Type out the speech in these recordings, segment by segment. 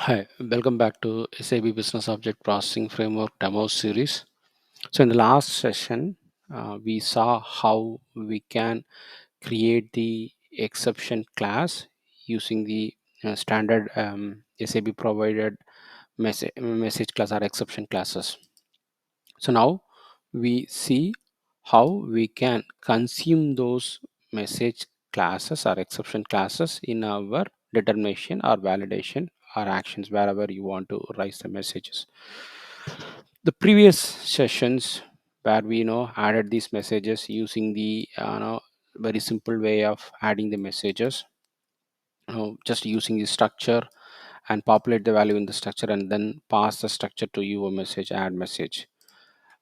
Hi, welcome back to SAP Business Object Processing Framework demo series. So, in the last session, we saw how we can create the exception class using the standard SAP provided message class or exception classes. So, now we see how we can consume those message classes or exception classes in our determination or validation or actions wherever you want to raise the messages. The previous sessions where we added these messages using the very simple way of adding the messages, just using the structure and populate the value in the structure and then pass the structure to your message add message.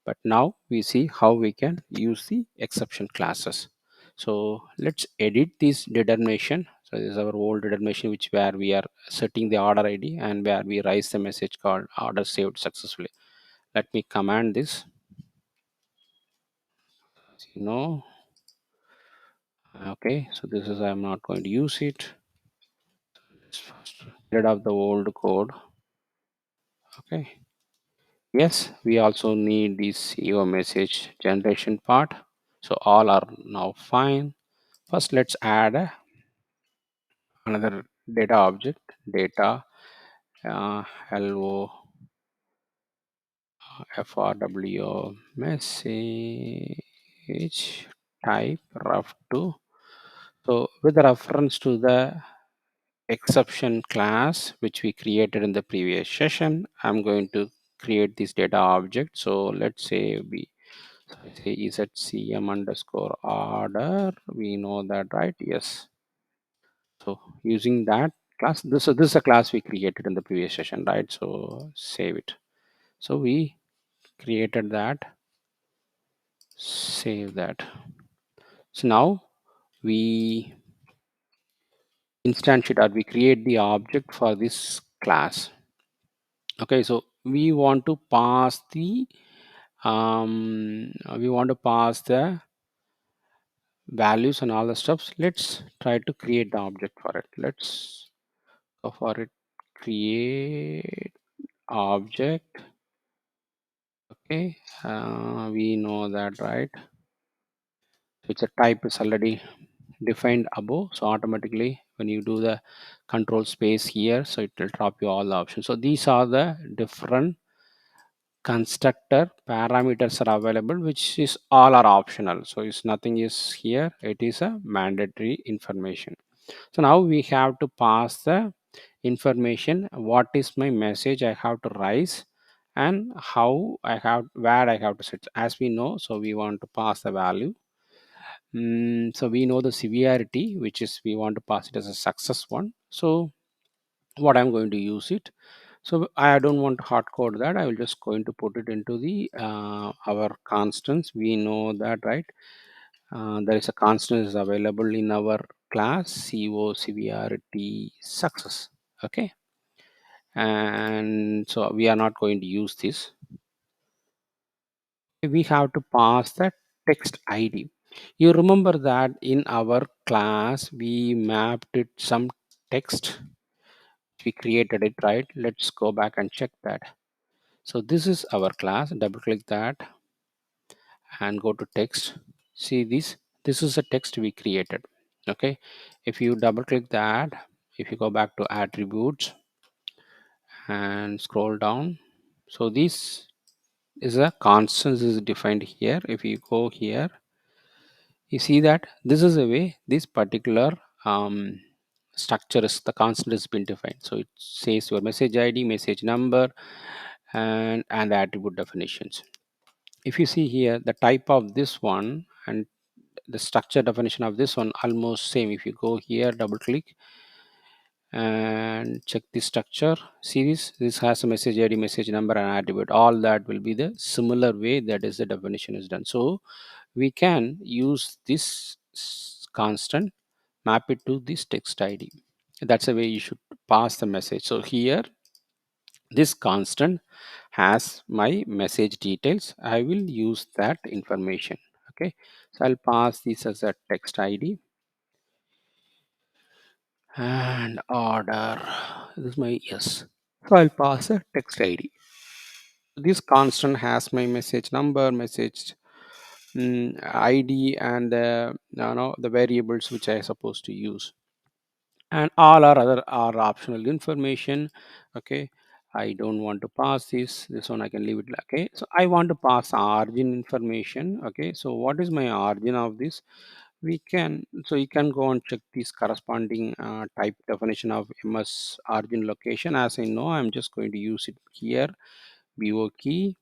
But now we see how we can use the exception classes. So let's edit this determination. So this is our old determination which where we are setting the order id and where we raise the message called order saved successfully. Let me command this. No. Okay, so this is I'm not going to use it. Let's first get rid of the old code. Okay. Yes, we also need this EO message generation part. So all are now fine. First, let's add another data object, data hello frwo message type ref2. So with reference to the exception class which we created in the previous session, I'm going to create this data object. So let's say we say iscm underscore order. We know that, right? Yes. So using that class, this is a class we created in the previous session, right? So save it. So we created that, save that. So now we instantiate or we create the object for this class. Okay, so we want to pass the the values and all the stuff. Let's try to create the object for it. Let's go for it, create object. Okay, we know that, right? So it's a type is already defined above, so automatically when you do the control space here, so it will drop you all the options. So these are the different constructor parameters are available, which is all are optional. So it's nothing is here, it is a mandatory information. So now we have to pass the information, what is my message I have to raise and how I have where I have to set as we know. So we want to pass the value. So we know the severity, which is we want to pass it as a success one. So what I'm going to use it. So I don't want to hard code that. I will just going to put it into the our constants. We know that, right? There is a constant is available in our class co severity success. Okay, and so we are not going to use this. We have to pass the text id. You remember that in our class we mapped it some text, we created it, right? Let's go back and check that. So this is our class. Double click that and go to text. See this is a text we created. Okay, if you double click that, if you go back to attributes and scroll down, so this is a constant is defined here. If you go here, you see that this is a way this particular structure is the constant has been defined. So it says your message id, message number, and the attribute definitions. If you see here, the type of this one and the structure definition of this one almost same. If you go here, double click and check the structure, see this has a message id, message number and attribute. All that will be the similar way that is the definition is done. So we can use this constant, map it to this text id. That's the way you should pass the message. So here this constant has my message details. I will use that information. Okay, so I'll pass this as a text id and order. This is my yes. So I'll pass a text ID. This constant has my message number, message ID, and the variables which I supposed to use, and all our other are optional information. Okay, I don't want to pass this one, I can leave it. Okay, so I want to pass origin information. Okay, so what is my origin of this? We can, so you can go and check this corresponding type definition of ms origin location. As I know, I'm just going to use it here. bo key,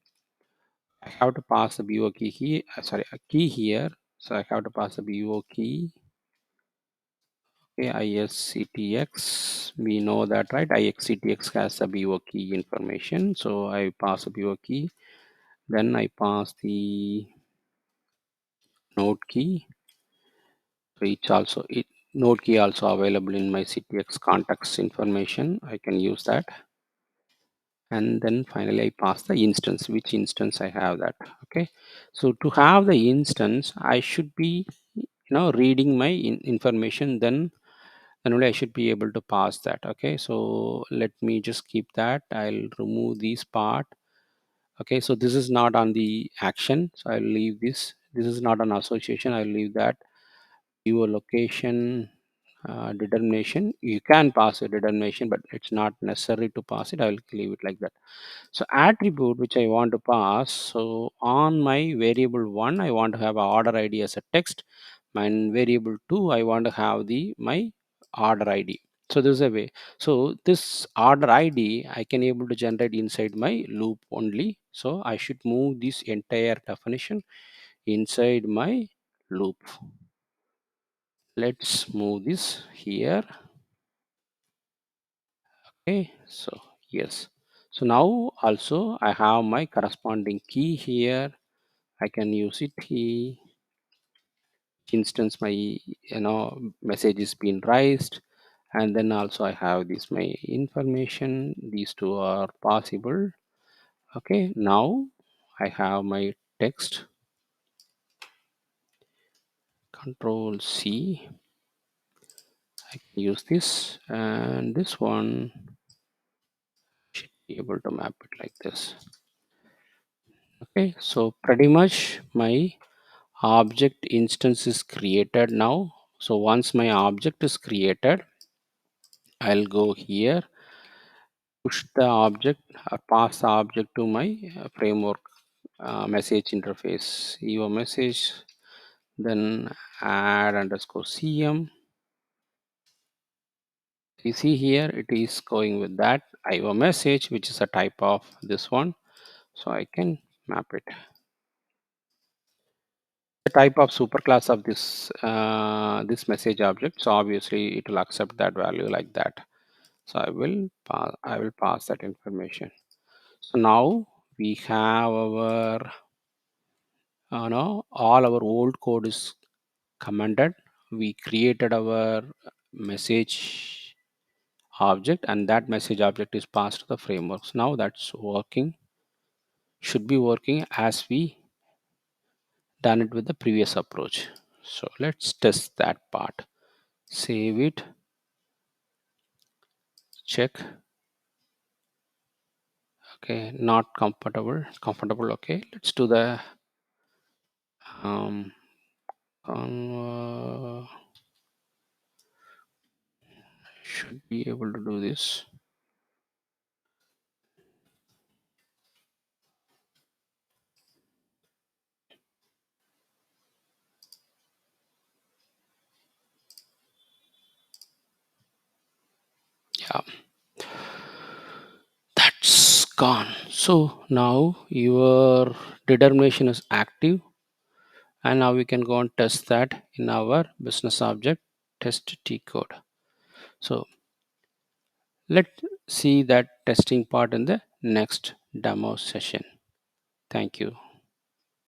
I have to pass the bo key here, sorry, a key here. So I have to pass the bo key. Okay, ISCTX, we know that, right? IXCTX has a BO key information. So I pass a BO key, then I pass the node key. So node key also available in my CTX context information. I can use that. And then finally I pass the instance, which instance I have that. Okay. So to have the instance, I should be, reading my information, then only I should be able to pass that. Okay, so let me just keep that. I'll remove this part. Okay, so this is not on the action, so I'll leave this. This is not an association, I'll leave that. Your location determination, you can pass a determination, but it's not necessary to pass it. I will leave it like that. So attribute which I want to pass, so on my variable 1 I want to have a order ID as a text, and variable 2 I want to have the my order ID. So this is a way. So this order ID I can able to generate inside my loop only. So I should move this entire definition inside my loop. Let's move this here. Okay, so yes, so now also I have my corresponding key here. I can use it here. Instance my message is being raised, and then also I have this my information. These two are possible. Okay, now I have my text. Control C. I can use this, and this one should be able to map it like this. Okay, so pretty much my object instance is created now. So once my object is created, I'll go here, push the object or pass the object to my framework message interface, eo message, then add underscore cm. You see here it is going with that io message, which is a type of this one. So I can map it. The type of superclass of this message object, so obviously it will accept that value like that. So I will pass that information. So now we have our all our old code is commented. We created our message object, and that message object is passed to the frameworks. Now that's working, should be working as we done it with the previous approach. So let's test that part. Save it, check. Okay, not comfortable. Okay, let's do the um uh, should be able to do this. Yeah, that's gone. So now your determination is active, and now we can go and test that in our business object test T code. So let's see that testing part in the next demo session. Thank you.